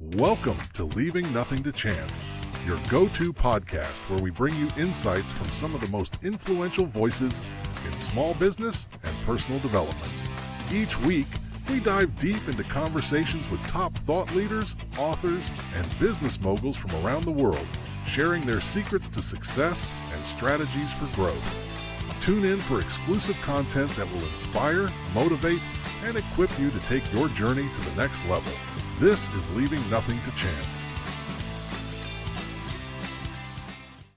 Welcome to Leaving Nothing to Chance, your go-to podcast where we bring you insights from some of the most influential voices in small business and personal development. Each week, we dive deep into conversations with top thought leaders, authors, and business moguls from around the world, sharing their secrets to success and strategies for growth. Tune in for exclusive content that will inspire, motivate, and equip you to take your journey to the next level. This is Leaving Nothing to Chance.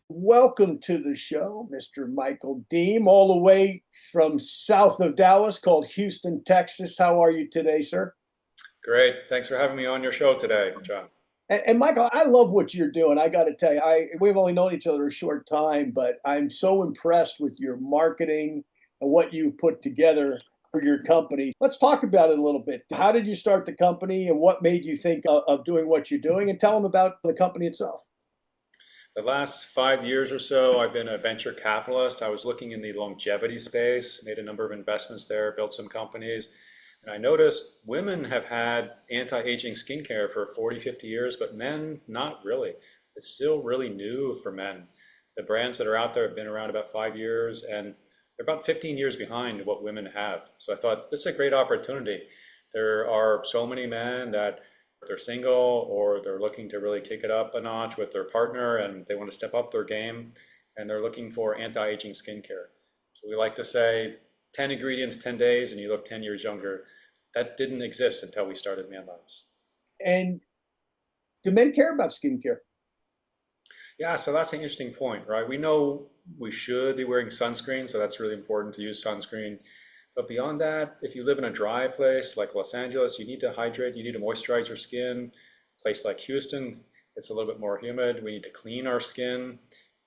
Welcome to the show, Mr. Michael Deem, all the way from south of Dallas, called Houston, Texas. How are you today, sir? Great. Thanks for having me on your show today, John. And Michael, I love what you're doing. I got to tell you, we've only known each other a short time, but I'm so impressed with your marketing and what you've put together for your company. Let's talk about it a little bit. How did you start the company and what made you think of doing what you're doing? And tell them about the company itself. The last 5 years or so, I've been a venture capitalist. I was looking in the longevity space, made a number of investments there, built some companies. And I noticed women have had anti-aging skincare for 40, 50 years, but men, not really. It's still really new for men. The brands that are out there have been around about 5 years, and they're about 15 years behind what women have. So I thought, this is a great opportunity. There are so many men that they're single or they're looking to really kick it up a notch with their partner and they want to step up their game and they're looking for anti-aging skincare. So we like to say 10 ingredients, 10 days, and you look 10 years younger. That didn't exist until we started ManLabs. And do men care about skincare? Yeah, so that's an interesting point, right? We know we should be wearing sunscreen, so that's really important to use sunscreen. But beyond that, if you live in a dry place like Los Angeles, you need to hydrate, you need to moisturize your skin. A place like Houston, it's a little bit more humid. We need to clean our skin.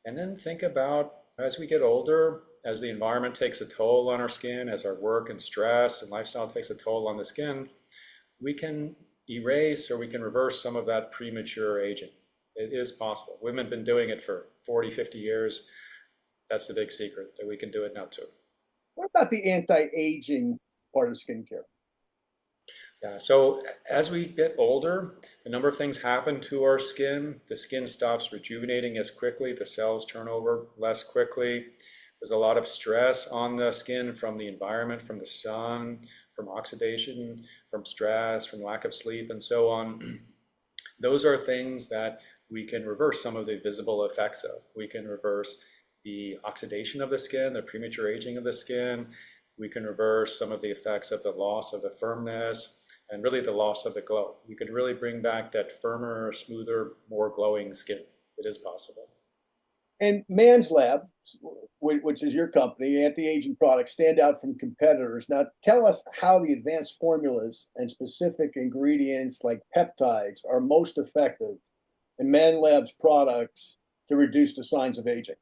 And then think about as we get older, as the environment takes a toll on our skin, as our work and stress and lifestyle takes a toll on the skin, we can erase or we can reverse some of that premature aging. It is possible. Women have been doing it for 40, 50 years. That's the big secret, that we can do it now too. What about the anti-aging part of skincare? Yeah, so as we get older, a number of things happen to our skin. The skin stops rejuvenating as quickly, the cells turn over less quickly. There's a lot of stress on the skin from the environment, from the sun, from oxidation, from stress, from lack of sleep, and so on. Those are things that we can reverse some of the visible effects of. We can reverse the oxidation of the skin, the premature aging of the skin. We can reverse some of the effects of the loss of the firmness and really the loss of the glow. We could really bring back that firmer, smoother, more glowing skin. It is possible. And ManLabs, which is your company, anti-aging products, stand out from competitors. Now, tell us how the advanced formulas and specific ingredients like peptides are most effective in ManLabs products to reduce the signs of aging.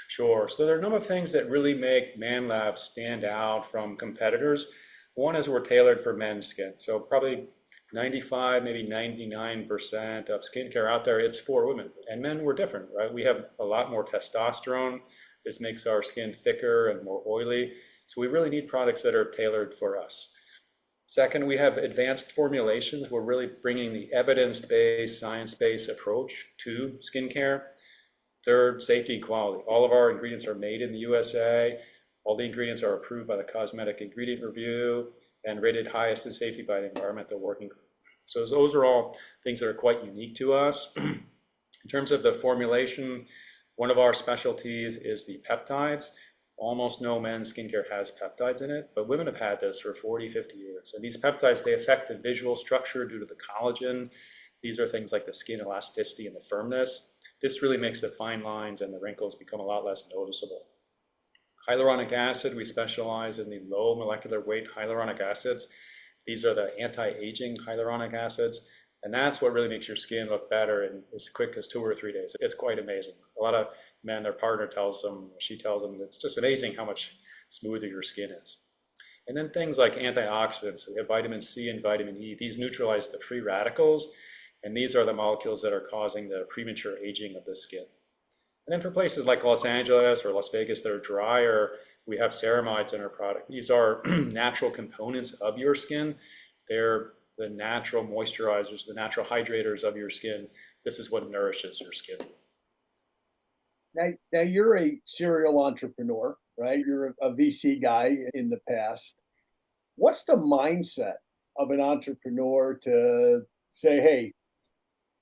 Sure. So there are a number of things that really make ManLabs stand out from competitors. One is we're tailored for men's skin. So probably 95, maybe 99% of skincare out there, it's for women. And men, we're different, right? We have a lot more testosterone. This makes our skin thicker and more oily. So we really need products that are tailored for us. Second, we have advanced formulations. We're really bringing the evidence-based, science-based approach to skincare. Third, safety and quality. All of our ingredients are made in the USA. All the ingredients are approved by the Cosmetic Ingredient Review and rated highest in safety by the Environmental Working Group. So those are all things that are quite unique to us. In terms of the formulation, one of our specialties is the peptides. Almost no men's skincare has peptides in it, but women have had this for 40, 50 years. And these peptides, they affect the visual structure due to the collagen. These are things like the skin elasticity and the firmness. This really makes the fine lines and the wrinkles become a lot less noticeable. Hyaluronic acid, we specialize in the low molecular weight hyaluronic acids. These are the anti-aging hyaluronic acids, and that's what really makes your skin look better in as quick as 2 or 3 days. It's quite amazing. A lot of men, their partner tells them, she tells them, it's just amazing how much smoother your skin is. And then things like antioxidants. So we have vitamin C and vitamin E. These neutralize the free radicals, and these are the molecules that are causing the premature aging of the skin. And then for places like Los Angeles or Las Vegas that are drier, we have ceramides in our product. These are natural components of your skin. They're the natural moisturizers, the natural hydrators of your skin. This is what nourishes your skin. Now you're a serial entrepreneur, right? You're a VC guy in the past. What's the mindset of an entrepreneur to say, hey,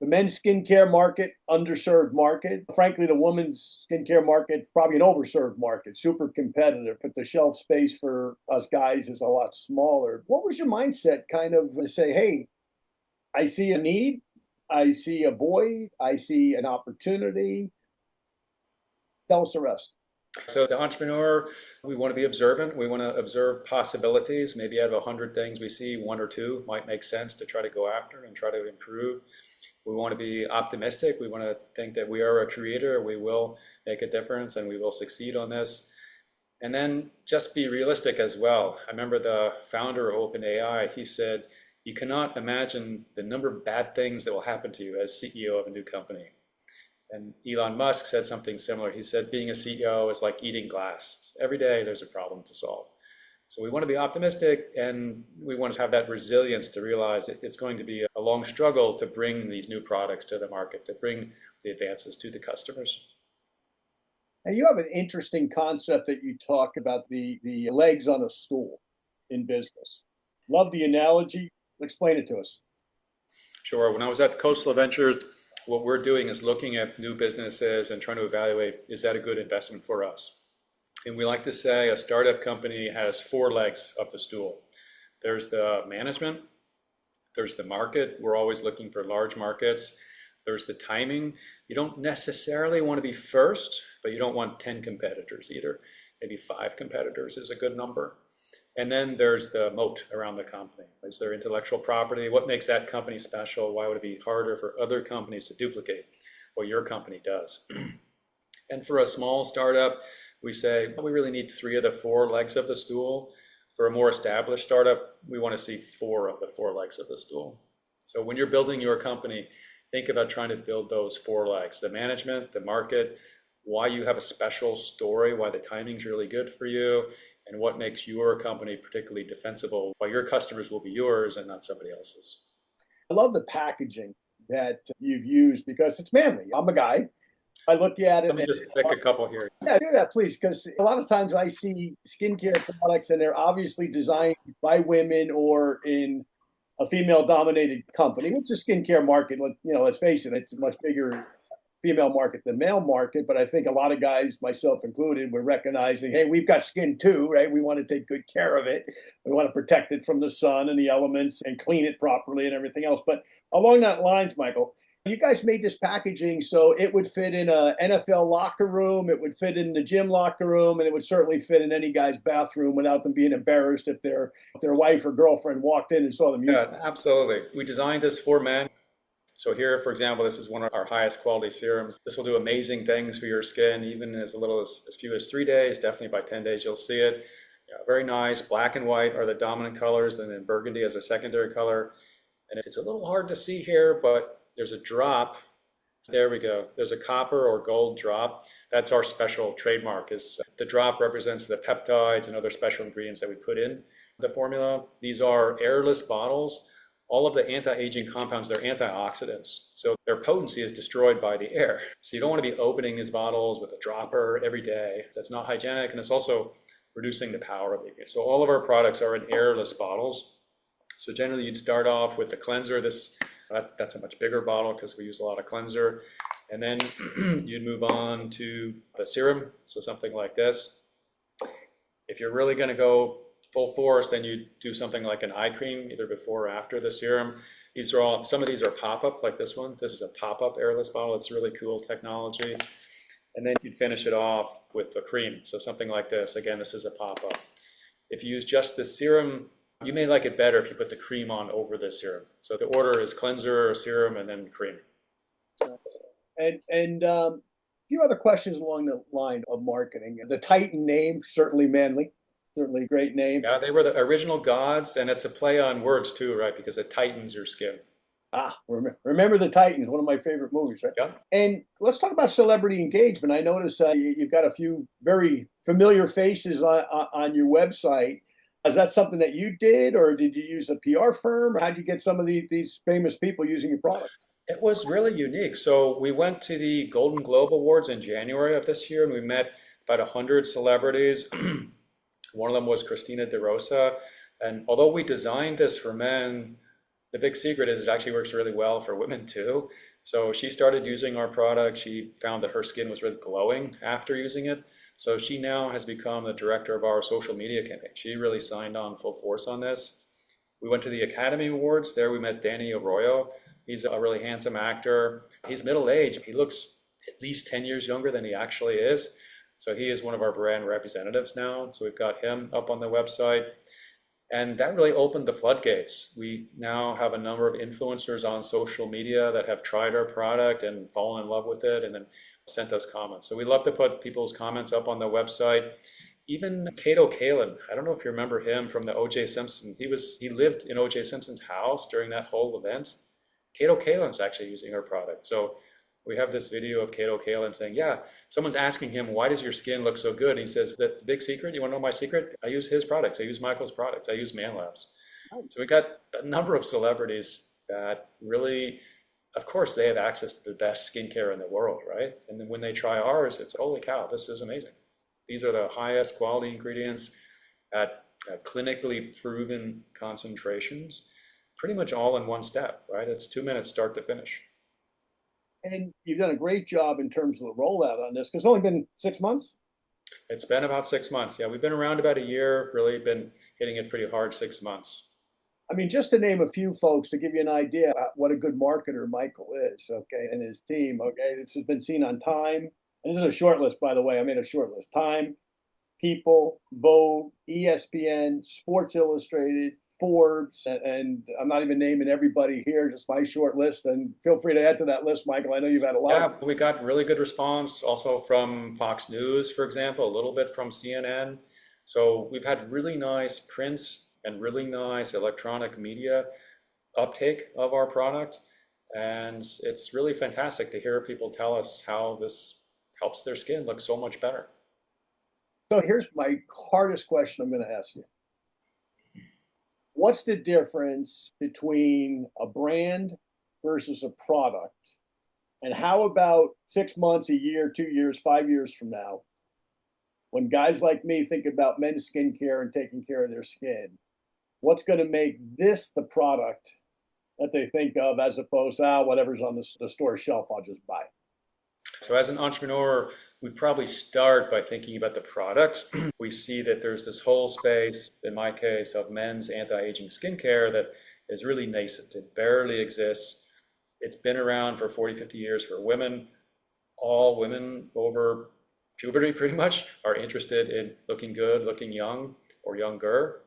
the men's skincare market, underserved market. Frankly, the women's skincare market, probably an overserved market, super competitive, but the shelf space for us guys is a lot smaller. What was your mindset kind of to say, hey, I see a need, I see a void, I see an opportunity? Tell us the rest. So the entrepreneur, we want to be observant. We want to observe possibilities. Maybe out of 100 things we see, one or two might make sense to try to go after and try to improve. We want to be optimistic. We want to think that we are a creator. We will make a difference and we will succeed on this. And then just be realistic as well. I remember the founder of OpenAI, he said, you cannot imagine the number of bad things that will happen to you as CEO of a new company. And Elon Musk said something similar. He said, being a CEO is like eating glass. Every day there's a problem to solve. So we want to be optimistic and we want to have that resilience to realize it's going to be a long struggle to bring these new products to the market, to bring the advances to the customers. And you have an interesting concept that you talk about the legs on a stool in business. Love the analogy. Explain it to us. Sure. When I was at Coastal Ventures, what we're doing is looking at new businesses and trying to evaluate, is that a good investment for us? And we like to say a startup company has four legs of the stool. There's the management, there's the market. We're always looking for large markets. There's the timing. You don't necessarily want to be first, but you don't want 10 competitors either. Maybe 5 competitors is a good number. And then there's the moat around the company. Is there intellectual property? What makes that company special? Why would it be harder for other companies to duplicate what your company does? And for a small startup, we say, well, we really need 3 of the 4 legs of the stool. For a more established startup, we want to see 4 of the 4 legs of the stool. So when you're building your company, think about trying to build those 4 legs: the management, the market, why you have a special story, why the timing's really good for you, and what makes your company particularly defensible, why your customers will be yours and not somebody else's. I love the packaging that you've used because it's manly. I'm a guy. I look at it. Let me just pick a couple here. Yeah, do that, please, because a lot of times I see skincare products and they're obviously designed by women or in a female-dominated company. It's a skincare market. Let's face it, it's a much bigger female market than male market. But I think a lot of guys, myself included, we're recognizing, hey, we've got skin too, right? We want to take good care of it. We want to protect it from the sun and the elements and clean it properly and everything else. But along that lines, Michael, you guys made this packaging so it would fit in a NFL locker room, it would fit in the gym locker room, and it would certainly fit in any guy's bathroom without them being embarrassed if their wife or girlfriend walked in and saw them using it. Yeah, absolutely. We designed this for men. So here, for example, this is one of our highest quality serums. This will do amazing things for your skin, even as little as few as 3 days. Definitely by 10 days, you'll see it. Yeah, very nice. Black and white are the dominant colors, and then burgundy as a secondary color. And it's a little hard to see here, but there's a drop. There we go. There's a copper or gold drop. That's our special trademark. The drop represents the peptides and other special ingredients that we put in the formula. These are airless bottles. All of the anti-aging compounds, they're antioxidants. So their potency is destroyed by the air. So you don't want to be opening these bottles with a dropper every day. That's not hygienic, and it's also reducing the power of it. So all of our products are in airless bottles. So generally you'd start off with the cleanser. That's a much bigger bottle because we use a lot of cleanser. And then you'd move on to the serum. So something like this. If you're really going to go full force, then you do something like an eye cream, either before or after the serum. Some of these are pop-up, like this one. This is a pop-up airless bottle. It's really cool technology. And then you'd finish it off with a cream. So something like this. Again, this is a pop-up. If you use just the serum, you may like it better if you put the cream on over the serum. So the order is cleanser, serum, and then cream. And a few other questions along the line of marketing. The Titan name, certainly manly. Certainly a great name. Yeah, they were the original gods, and it's a play on words too, right? Because it tightens your skin. Remember the Titans, one of my favorite movies, right? Yeah. And let's talk about celebrity engagement. I notice you've got a few very familiar faces on your website. Is that something that you did, or did you use a PR firm? How did you get some of these famous people using your product? It was really unique. So we went to the Golden Globe Awards in January of this year, and we met about 100 celebrities. One of them was Christina De Rosa. And although we designed this for men, the big secret is it actually works really well for women too. So she started using our product. She found that her skin was really glowing after using it. So she now has become the director of our social media campaign. She really signed on full force on this. We went to the Academy Awards. There we met Danny Arroyo. He's a really handsome actor. He's middle-aged. He looks at least 10 years younger than he actually is. So he is one of our brand representatives now. So we've got him up on the website. And that really opened the floodgates. We now have a number of influencers on social media that have tried our product and fallen in love with it and then sent us comments. So we love to put people's comments up on the website. Even Kato Kalin, I don't know if you remember him from the O.J. Simpson. He lived in O.J. Simpson's house during that whole event. Kato Kalin's actually using our product. So we have this video of Kato Kalin saying, yeah, someone's asking him, why does your skin look so good? And he says, the big secret, you want to know my secret? I use his products. I use Michael's products. I use ManLabs. So we got a number of celebrities that really, of course, they have access to the best skincare in the world, right? And then when they try ours, it's, holy cow, this is amazing. These are the highest quality ingredients at clinically proven concentrations, pretty much all in one step, right? It's 2 minutes start to finish. And you've done a great job in terms of the rollout on this, because it's only been 6 months. It's been about 6 months. Yeah, we've been around about a year, really been hitting it pretty hard 6 months. I mean, just to name a few folks to give you an idea what a good marketer Michael is, okay, and his team, okay. This has been seen on Time, and this is a short list, by the way. I made a short list. Time, People, Vogue, ESPN, Sports Illustrated, Forbes, and I'm not even naming everybody here, just my short list. And feel free to add to that list, Michael. I know you've had a lot. Yeah, we got really good response also from Fox News, for example, a little bit from CNN. So we've had really nice prints and really nice electronic media uptake of our product. And it's really fantastic to hear people tell us how this helps their skin look so much better. So here's my hardest question I'm going to ask you. What's the difference between a brand versus a product? And how about 6 months, a year, 2 years, 5 years from now, when guys like me think about men's skincare and taking care of their skin, what's going to make this the product that they think of as opposed to, whatever's on the store shelf, I'll just buy? So as an entrepreneur, we probably start by thinking about the product. We see that there's this whole space, in my case, of men's anti-aging skincare that is really nascent. It barely exists. It's been around for 40, 50 years for women. All women over puberty pretty much are interested in looking good, looking young or younger.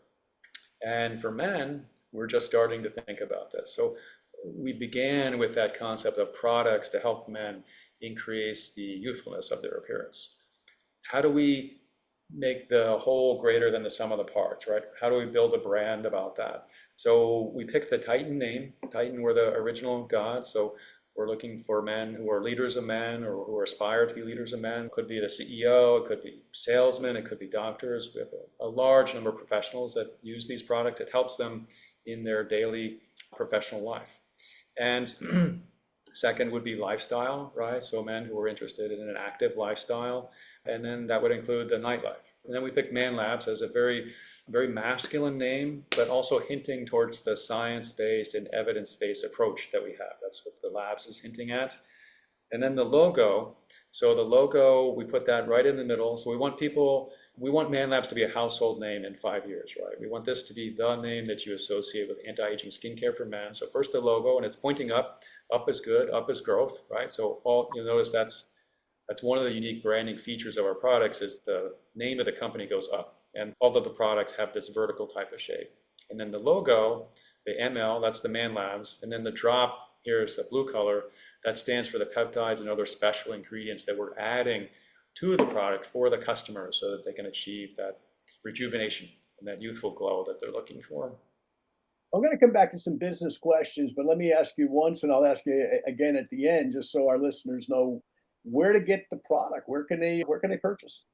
And for men, we're just starting to think about this. So we began with that concept of products to help men increase the youthfulness of their appearance. How do we make the whole greater than the sum of the parts, right? How do we build a brand about that? So we picked the Titan name. Titan were the original gods. So we're looking for men who are leaders of men or who aspire to be leaders of men. It could be the CEO, it could be salesmen, it could be doctors. We have a large number of professionals that use these products. It helps them in their daily professional life. And second would be lifestyle, right? So men who are interested in an active lifestyle. And then that would include the nightlife. And then we picked ManLabs as a very, very masculine name, but also hinting towards the science-based and evidence-based approach that we have. That's what the labs is hinting at. And then the logo. So the logo, we put that right in the middle. So we want ManLabs to be a household name in 5 years, right? We want this to be the name that you associate with anti-aging skincare for men. So first the logo, and it's pointing up. Up is good, up is growth, right? So you'll notice that's one of the unique branding features of our products is the name of the company goes up. And all of the products have this vertical type of shape. And then the logo, the ML, that's the ManLabs. And then the drop, here's the blue color, that stands for the peptides and other special ingredients that we're adding to the product for the customer so that they can achieve that rejuvenation and that youthful glow that they're looking for. I'm going to come back to some business questions, but let me ask you once and I'll ask you again at the end, just so our listeners know where to get the product. Where can they purchase?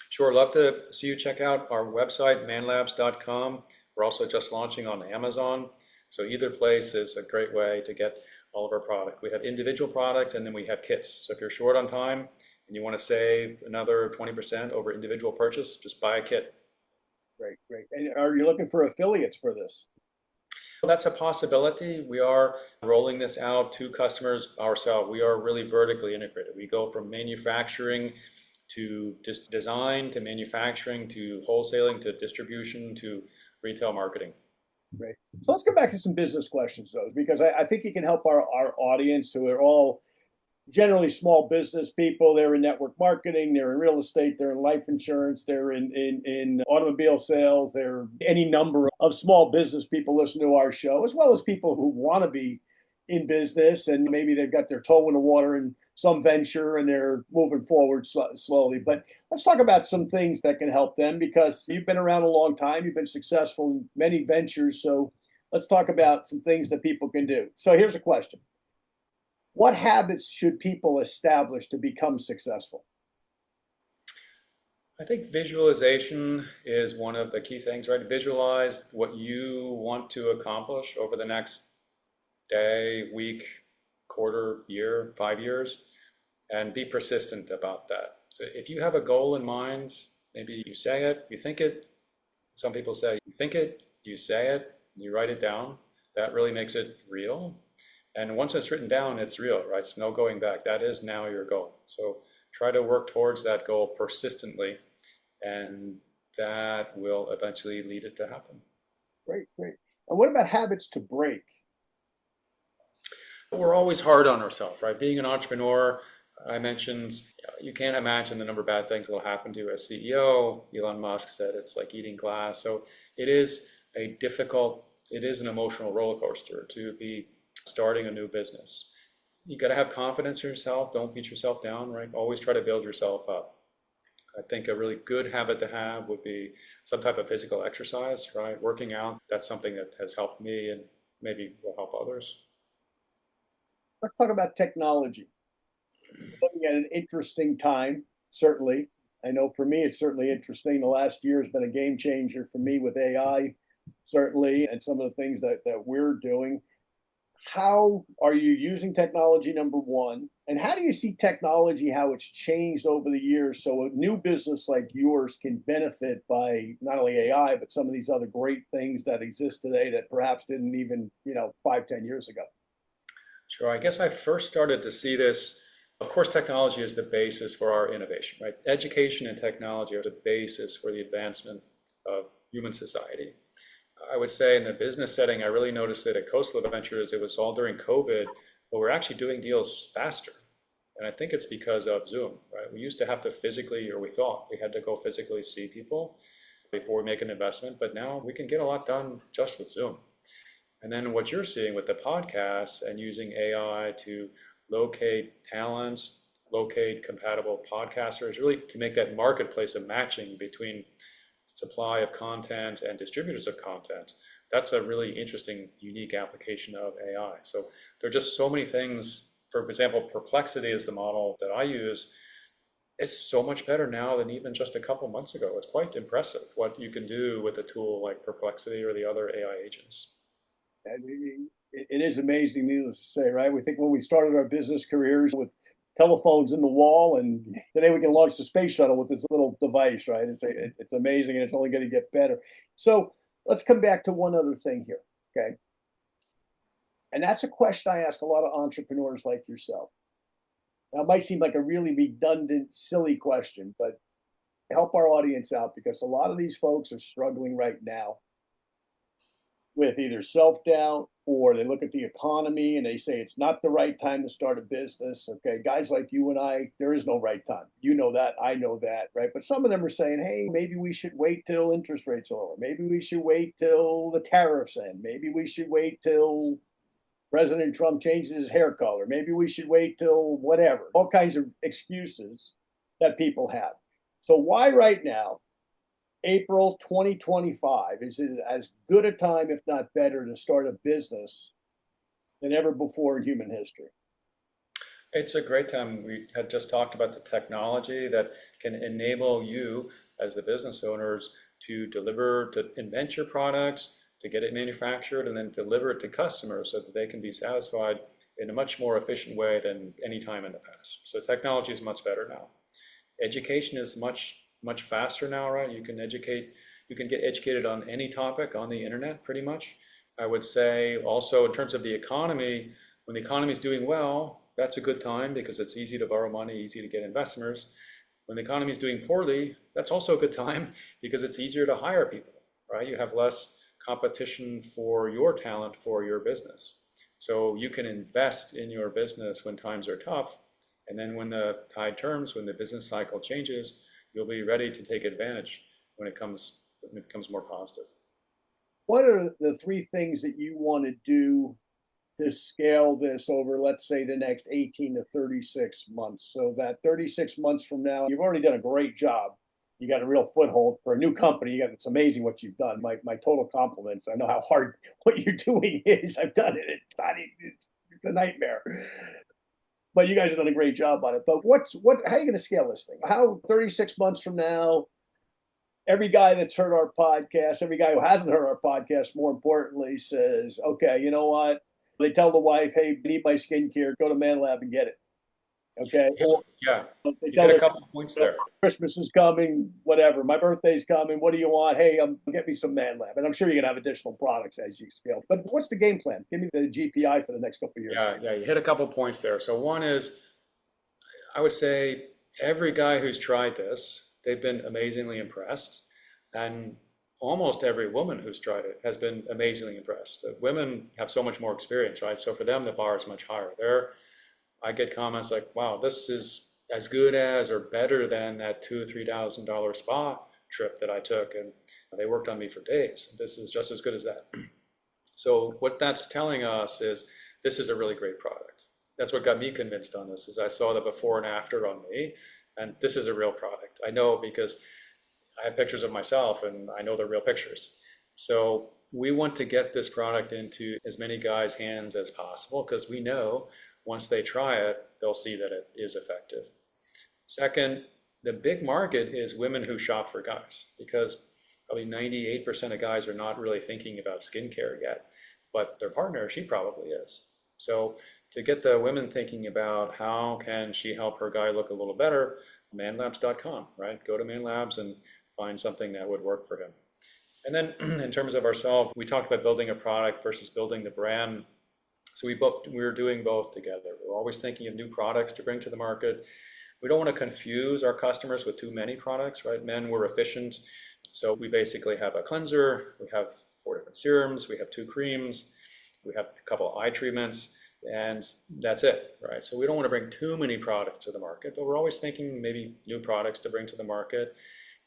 Sure, love to see you check out our website, manlabs.com. We're also just launching on Amazon. So either place is a great way to get all of our product. We have individual products and then we have kits. So if you're short on time and you want to save another 20% over individual purchase, just buy a kit. Great, great. And are you looking for affiliates for this? That's a possibility. We are rolling this out to customers ourselves. We are really vertically integrated. We go from manufacturing to just design to manufacturing to wholesaling to distribution to retail marketing. Great. So let's get back to some business questions, though, because I think it can help our audience, who are all generally small business people. They're in network marketing, they're in real estate, they're in life insurance, they're in automobile sales. There are any number of small business people listen to our show, as well as people who want to be in business and maybe they've got their toe in the water in some venture and they're moving forward slowly. But let's talk about some things that can help them, because you've been around a long time, you've been successful in many ventures. So let's talk about some things that people can do. So here's a question. What habits should people establish to become successful? I think visualization is one of the key things, right? Visualize what you want to accomplish over the next day, week, quarter, year, 5 years, and be persistent about that. So if you have a goal in mind, maybe you say it, you think it. Some people say you think it, you say it, you write it down. That really makes it real. And once it's written down, it's real, right? It's no going back. That is now your goal. So try to work towards that goal persistently, and that will eventually lead it to happen. Great, great. And what about habits to break? We're always hard on ourselves, right? Being an entrepreneur, I mentioned, you can't imagine the number of bad things that will happen to you as CEO. Elon Musk said it's like eating glass. So it is an emotional roller coaster to be starting a new business. You got to have confidence in yourself. Don't beat yourself down, right? Always try to build yourself up. I think a really good habit to have would be some type of physical exercise, right? Working out. That's something that has helped me and maybe will help others. Let's talk about technology. Looking at an interesting time, certainly. I know for me, it's certainly interesting. The last year has been a game changer for me with AI, certainly, and some of the things that we're doing. How are you using technology, number one? And how do you see technology, how it's changed over the years, so a new business like yours can benefit by not only AI, but some of these other great things that exist today that perhaps didn't even, 5, 10 years ago? Sure. I guess I first started to see this. Of course, technology is the basis for our innovation, right? Education and technology are the basis for the advancement of human society. I would say in the business setting, I really noticed that at Coastal Ventures, it was all during COVID, but we're actually doing deals faster. And I think it's because of Zoom, right? We used to have to physically, or we thought we had to go physically see people before we make an investment, but now we can get a lot done just with Zoom. And then what you're seeing with the podcasts and using AI to locate talents, locate compatible podcasters, really to make that marketplace of matching between supply of content and distributors of content. That's a really interesting, unique application of AI. So there are just so many things. For example, Perplexity is the model that I use. It's so much better now than even just a couple months ago. It's quite impressive what you can do with a tool like Perplexity or the other AI agents. It is amazing, needless to say, right? We think when we started our business careers with telephones in the wall, and today we can launch the space shuttle with this little device, right? It's amazing, and it's only going to get better. So let's come back to one other thing here, okay? And that's a question I ask a lot of entrepreneurs like yourself. Now, it might seem like a really redundant, silly question, but help our audience out, because a lot of these folks are struggling right now with either self-doubt, or they look at the economy and they say it's not the right time to start a business. Okay, guys like you and I, there is no right time. You know that, I know that, right? But some of them are saying, hey, maybe we should wait till interest rates are lower. Maybe we should wait till the tariffs end. Maybe we should wait till President Trump changes his hair color. Maybe we should wait till whatever. All kinds of excuses that people have. So why right now, April 2025, is it as good a time, if not better, to start a business than ever before in human history? It's a great time. We had just talked about the technology that can enable you as the business owners to deliver, to invent your products, to get it manufactured, and then deliver it to customers so that they can be satisfied in a much more efficient way than any time in the past. So technology is much better now. Education is much faster now, right? You can get educated on any topic on the internet pretty much. I would say also in terms of the economy, when the economy is doing well, that's a good time because it's easy to borrow money, easy to get investors. When the economy is doing poorly, that's also a good time because it's easier to hire people, right? You have less competition for your talent for your business. So you can invest in your business when times are tough, and then when the tide turns, when the business cycle changes, you'll be ready to take advantage when it becomes more positive. What are the three things that you want to do to scale this over, let's say, the next 18 to 36 months? So that 36 months from now, you've already done a great job. You got a real foothold for a new company. It's amazing what you've done. My total compliments. I know how hard what you're doing is. I've done it. It's a nightmare. But you guys have done a great job on it. But how are you going to scale this thing? How 36 months from now, every guy that's heard our podcast, every guy who hasn't heard our podcast, more importantly, says, okay, you know what? They tell the wife, hey, need my skincare, go to ManLab and get it. Okay. Or Yeah, they you tell hit a their couple of points there. Christmas is coming, whatever. My birthday's coming. What do you want? Hey, get me some ManLab. And I'm sure you're going to have additional products as you scale. But what's the game plan? Give me the GPI for the next couple of years. Yeah, you hit a couple of points there. So one is, I would say every guy who's tried this, they've been amazingly impressed. And almost every woman who's tried it has been amazingly impressed. The women have so much more experience, right? So for them, the bar is much higher. I get comments like, wow, this is as good as or better than that $2,000 or $3,000 spa trip that I took. And they worked on me for days. This is just as good as that. So what that's telling us is this is a really great product. That's what got me convinced on this, is I saw the before and after on me, and this is a real product. I know because I have pictures of myself and I know they're real pictures. So we want to get this product into as many guys' hands as possible because we know once they try it, they'll see that it is effective. Second, the big market is women who shop for guys because probably 98% of guys are not really thinking about skincare yet, but their partner, she probably is. So to get the women thinking about how can she help her guy look a little better, manlabs.com, right? Go to ManLabs and find something that would work for him. And then in terms of ourselves, we talked about building a product versus building the brand. So we're doing both together. We're always thinking of new products to bring to the market. We don't want to confuse our customers with too many products, right? Men, we're efficient. So we basically have a cleanser, we have 4 different serums, we have 2 creams, we have a couple of eye treatments, and that's it, right? So we don't want to bring too many products to the market, but we're always thinking maybe new products to bring to the market.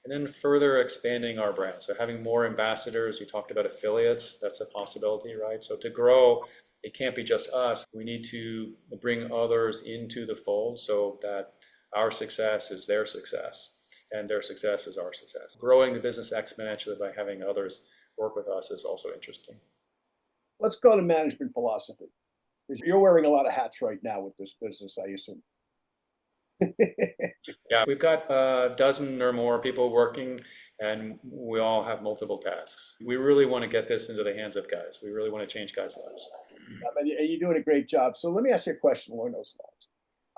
And then further expanding our brand. So having more ambassadors, you talked about affiliates, that's a possibility, right? So to grow, it can't be just us. We need to bring others into the fold so that our success is their success and their success is our success. Growing the business exponentially by having others work with us is also interesting. Let's go to management philosophy. You're wearing a lot of hats right now with this business, I assume. Yeah, we've got a dozen or more people working and we all have multiple tasks. We really want to get this into the hands of guys. We really want to change guys' lives. And you're doing a great job. So let me ask you a question along those lines.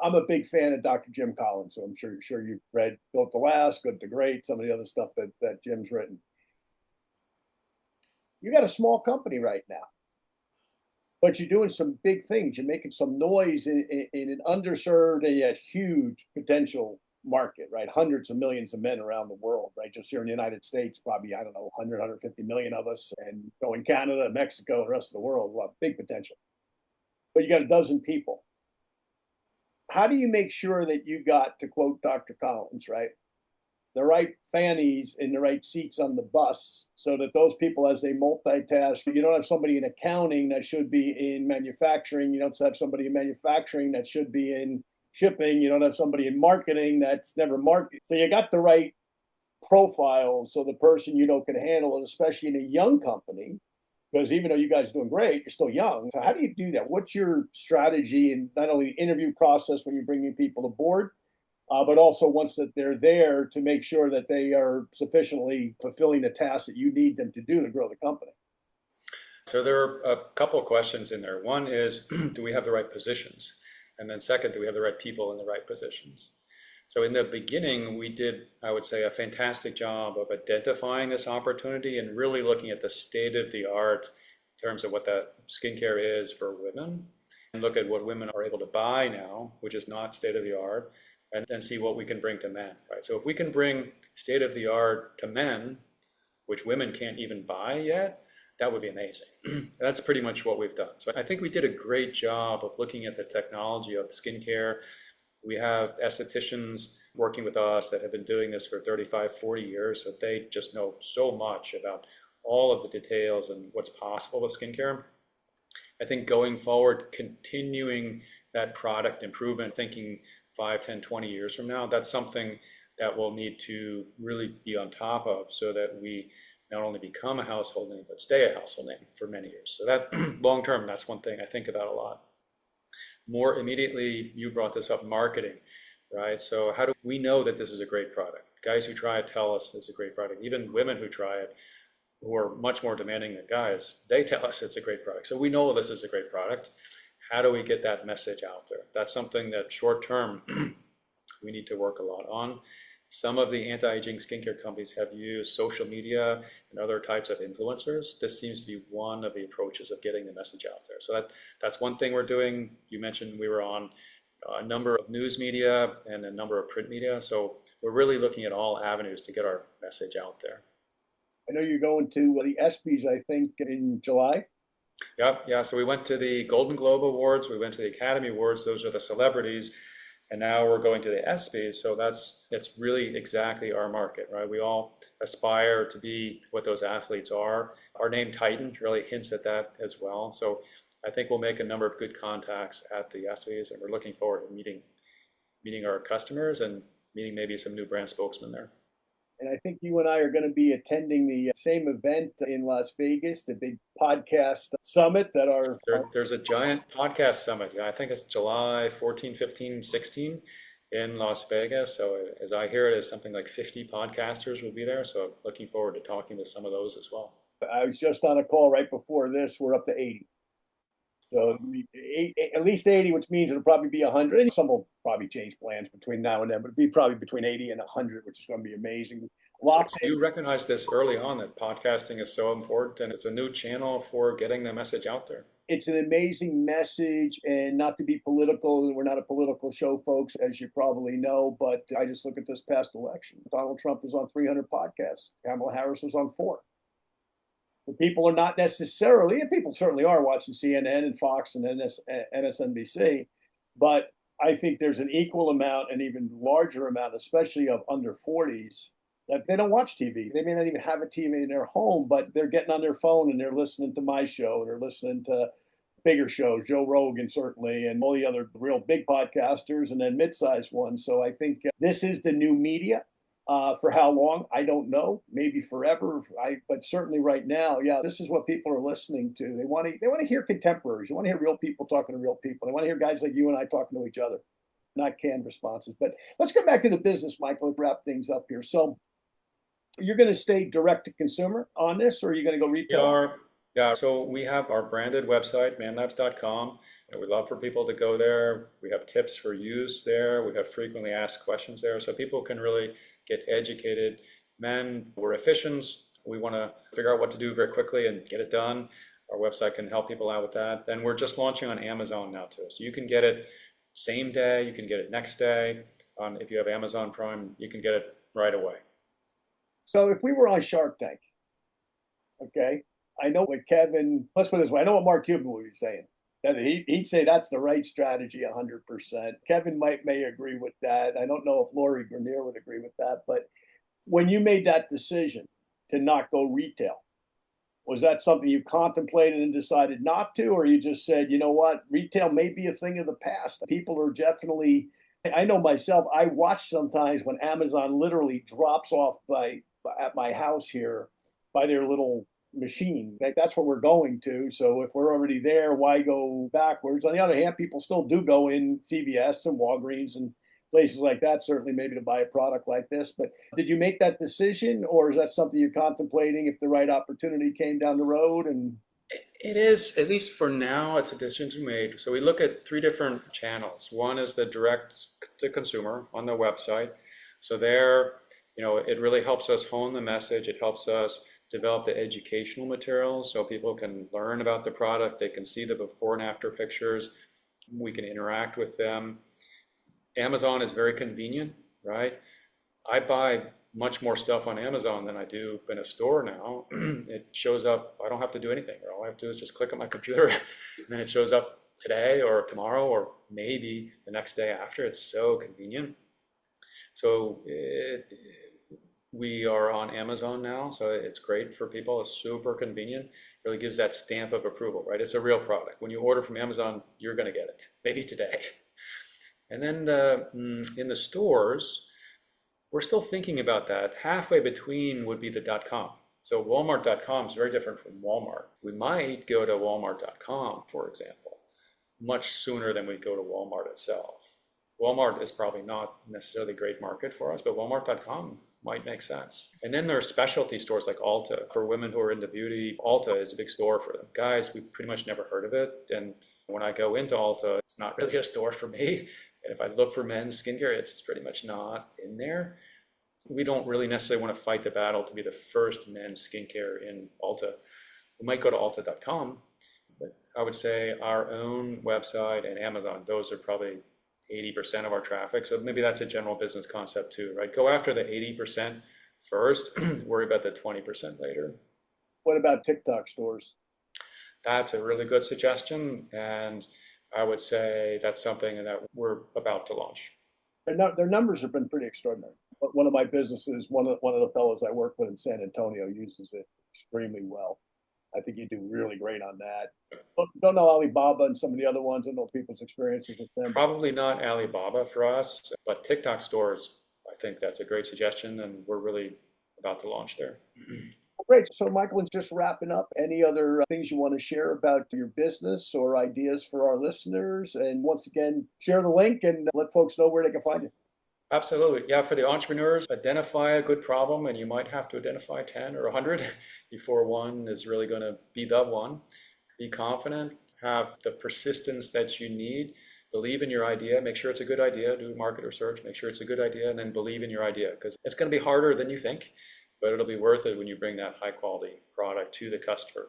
I'm a big fan of Dr. Jim Collins, so I'm sure you've read Built to Last, Good to Great, some of the other stuff that Jim's written. You got a small company right now, but you're doing some big things. You're making some noise in an underserved and yet huge potential market, right? Hundreds of millions of men around the world, right? Just here in the United States, probably, I don't know, 100, 150 million of us, and go in Canada, Mexico, the rest of the world, well, big potential. But you got a dozen people. How do you make sure that you got, to quote Dr. Collins, right, the right fannies in the right seats on the bus so that those people, as they multitask, you don't have somebody in accounting that should be in manufacturing. You don't have somebody in manufacturing that should be in shipping. You don't have somebody in marketing that's never marketed. So you got the right profile so the person can handle it, especially in a young company, Because even though you guys are doing great, you're still young. So how do you do that? What's your strategy in not only the interview process when you're bringing people aboard, but also once that they're there to make sure that they are sufficiently fulfilling the tasks that you need them to do to grow the company? So there are a couple of questions in there. One is, do we have the right positions? And then second, do we have the right people in the right positions? So in the beginning, we did, I would say, a fantastic job of identifying this opportunity and really looking at the state of the art in terms of what that skincare is for women, and look at what women are able to buy now, which is not state of the art, and then see what we can bring to men, right? So if we can bring state of the art to men, which women can't even buy yet, that would be amazing. That's pretty much what we've done. So I think we did a great job of looking at the technology of skincare. We have estheticians working with us that have been doing this for 35, 40 years, so they just know so much about all of the details and what's possible with skincare. I think going forward, continuing that product improvement, thinking 5, 10, 20 years from now, that's something that we'll need to really be on top of so that we not only become a household name, but stay a household name for many years. So that long term, that's one thing I think about a lot. More immediately, you brought this up, marketing, right? So how do we know that this is a great product? Guys who try it tell us it's a great product. Even women who try it, who are much more demanding than guys, they tell us it's a great product. So we know this is a great product. How do we get that message out there? That's something that short term we need to work a lot on. Some of the anti-aging skincare companies have used social media and other types of influencers. This seems to be one of the approaches of getting the message out there. So that's one thing we're doing. You mentioned we were on a number of news media and a number of print media. So we're really looking at all avenues to get our message out there. I know you're going to the ESPYs, I think, in July. Yeah. So we went to the Golden Globe Awards. We went to the Academy Awards. Those are the celebrities. And now we're going to the ESPYs, so that's really exactly our market, right? We all aspire to be what those athletes are. Our name Titan really hints at that as well. So I think we'll make a number of good contacts at the ESPYs, and we're looking forward to meeting our customers and meeting maybe some new brand spokesmen there. And I think you and I are going to be attending the same event in Las Vegas, the big podcast summit that There's a giant podcast summit. Yeah, I think it's July 14, 15, 16 in Las Vegas. So as I hear it, is something like 50 podcasters will be there. So looking forward to talking to some of those as well. I was just on a call right before this. We're up to 80. So at least 80, which means it'll probably be 100. And some will probably change plans between now and then, but it'll be probably between 80 and 100, which is going to be amazing. So you recognize this early on, that podcasting is so important, and it's a new channel for getting the message out there. It's an amazing message, and not to be political, we're not a political show, folks, as you probably know, but I just look at this past election. Donald Trump was on 300 podcasts. Kamala Harris was on 4. The people are not necessarily, and people certainly are watching CNN and Fox and MSNBC, but I think there's an equal amount, an even larger amount, especially of under 40s, that they don't watch TV. They may not even have a TV in their home, but they're getting on their phone and they're listening to my show, and they're listening to bigger shows, Joe Rogan certainly, and all the other real big podcasters, and then mid-sized ones. So I think this is the new media. For how long, I don't know. Maybe forever. But certainly right now, yeah, this is what people are listening to. They want to hear contemporaries. They want to hear real people talking to real people. They want to hear guys like you and I talking to each other, not canned responses. But let's get back to the business, Michael, and wrap things up here. So you're going to stay direct to consumer on this, or are you going to go retail? Yeah, so we have our branded website, manlabs.com, and we'd love for people to go there. We have tips for use there. We have frequently asked questions there, so people can really get educated. Men, we're efficient. We want to figure out what to do very quickly and get it done. Our website can help people out with that. Then we're just launching on Amazon now too. So you can get it same day, you can get it next day. If you have Amazon Prime, you can get it right away. So if we were on Shark Tank, okay, I know what Kevin, let's put it this way, I know what Mark Cuban would be saying. He'd say that's the right strategy 100%. Kevin may agree with that. I don't know if Lori Grenier would agree with that. But when you made that decision to not go retail, was that something you contemplated and decided not to? Or you just said, you know what, retail may be a thing of the past. People are definitely, I know myself, I watch sometimes when Amazon literally drops off at my house here by their little machine. Like, that's what we're going to. So if we're already there, why go backwards? On the other hand, people still do go in CVS and Walgreens and places like that, certainly maybe to buy a product like this. But did you make that decision, or is that something you're contemplating if the right opportunity came down the road? And It is, at least for now, it's a decision made. So we look at three different channels. One is the direct to consumer on the website. So there, it really helps us hone the message. It helps us develop the educational materials so people can learn about the product. They can see the before and after pictures. We can interact with them. Amazon is very convenient, right? I buy much more stuff on Amazon than I do in a store now. It shows up, I don't have to do anything. All I have to do is just click on my computer and then it shows up today or tomorrow or maybe the next day after. It's so convenient. So we are on Amazon now, so it's great for people. It's super convenient. Really gives that stamp of approval, right? It's a real product. When you order from Amazon, you're going to get it, maybe today. And then in the stores, we're still thinking about that. Halfway between would be the .com. So Walmart.com is very different from Walmart. We might go to Walmart.com, for example, much sooner than we go to Walmart itself. Walmart is probably not necessarily a great market for us, but Walmart.com might make sense. And then there are specialty stores like Ulta. For women who are into beauty, Ulta is a big store for them. Guys, we pretty much never heard of it. And when I go into Ulta, it's not really a store for me. And if I look for men's skincare, it's pretty much not in there. We don't really necessarily want to fight the battle to be the first men's skincare in Ulta. We might go to Ulta.com, but I would say our own website and Amazon, those are probably 80% of our traffic. So maybe that's a general business concept too, right? Go after the 80% first, worry about the 20% later. what about TikTok stores? That's a really good suggestion. And I would say that's something that we're about to launch. Their numbers have been pretty extraordinary. But one of my businesses, one of the fellows I work with in San Antonio uses it extremely well. I think you do really great on that. Don't know Alibaba and some of the other ones. I don't know people's experiences with them. Probably not Alibaba for us, but TikTok stores, I think that's a great suggestion, and we're really about to launch there. Great. So, Michael, and just wrapping up, any other things you want to share about your business or ideas for our listeners? And once again, share the link and let folks know where they can find you. Absolutely. Yeah, for the entrepreneurs, identify a good problem, and you might have to identify 10 or 100 before one is really going to be the one. Be confident, have the persistence that you need, believe in your idea, make sure it's a good idea, do market research, make sure it's a good idea, and then believe in your idea, because it's going to be harder than you think, but it'll be worth it when you bring that high quality product to the customer.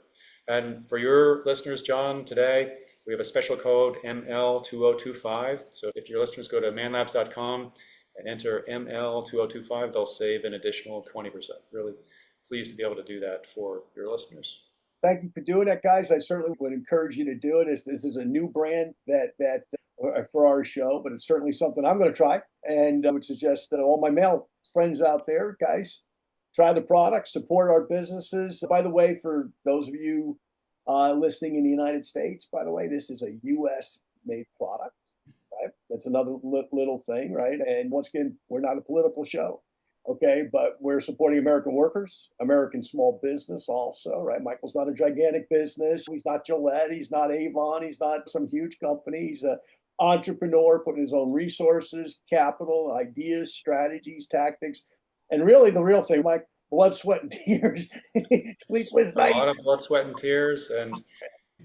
And for your listeners, John, today we have a special code ML2025. So if your listeners go to manlabs.com and enter ML2025, they'll save an additional 20%. Really pleased to be able to do that for your listeners. Thank you for doing that, guys. I certainly would encourage you to do it. This is a new brand that for our show, but it's certainly something I'm going to try. And I would suggest that all my male friends out there, guys, try the product, support our businesses. By the way, for those of you listening in the United States, by the way, this is a U.S. made product. Right? That's another little thing, right? And once again, we're not a political show, okay? But we're supporting American workers, American small business also, right? Michael's not a gigantic business. He's not Gillette. He's not Avon. He's not some huge company. He's an entrepreneur putting his own resources, capital, ideas, strategies, tactics, and really the real thing, Mike, blood, sweat, and tears, sleepless nights. A lot of blood, sweat, and tears, and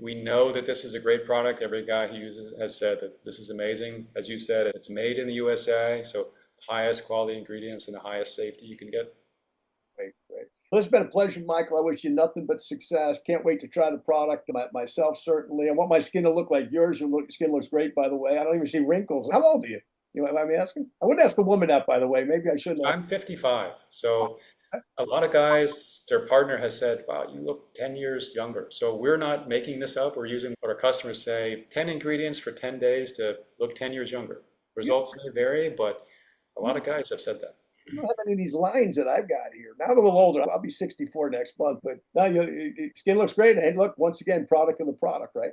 we know that this is a great product. Every guy who uses it has said that this is amazing. As you said, it's made in the USA, so highest quality ingredients and the highest safety you can get. Great. Well, it's been a pleasure, Michael. I wish you nothing but success. Can't wait to try the product myself, certainly. I want my skin to look like yours. Your skin looks great, by the way. I don't even see wrinkles. How old are you? You know what I'm asking? I wouldn't ask a woman that, by the way. Maybe I shouldn't. I'm 55, so a lot of guys, their partner has said, wow, you look 10 years younger. So we're not making this up. We're using what our customers say, 10 ingredients for 10 days to look 10 years younger. Results may vary, but a lot of guys have said that. You don't have any of these lines that I've got here. Now I'm a little older. I'll be 64 next month, but now your skin looks great. And look, once again, product of the product, right?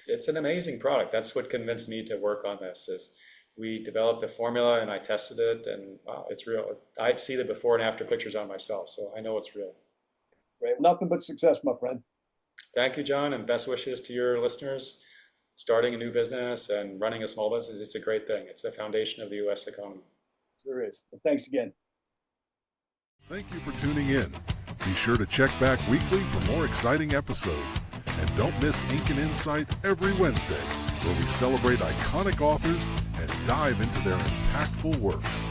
It's an amazing product. That's what convinced me to work on this. Is we developed the formula and I tested it, and wow, it's real. I see the before and after pictures on myself, so I know it's real. Great. Nothing but success, my friend. Thank you, John, and best wishes to your listeners. Starting a new business and running a small business, it's a great thing. It's the foundation of the U.S. economy. There is. Well, thanks again. Thank you for tuning in. Be sure to check back weekly for more exciting episodes. And don't miss Ink and Insight every Wednesday, where we celebrate iconic authors and dive into their impactful works.